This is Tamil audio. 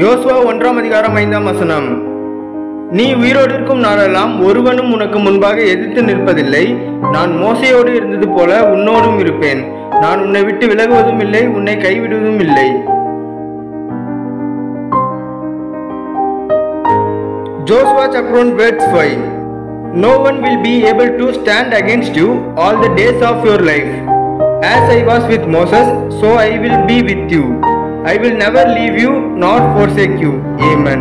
யோசுவா 1 அதிகாரம் 5 நீ உயிரோடு இருக்கும் நாளெல்லாம் ஒருவனும் உனக்கு முன்பாக எதிர்த்து நிற்பதில்லை. நான் மோசையோடு இருந்தது போல உன்னோடும் இருப்பேன். நான் உன்னை விட்டு விலகுவதும் இல்லை, உன்னை கைவிடுவதும் இல்லை. Joshua chapter 1 verse 5. No one will be able to stand against you all the days of your life. As I was with Moses, so I will be with you. I will never leave you nor forsake you. Amen.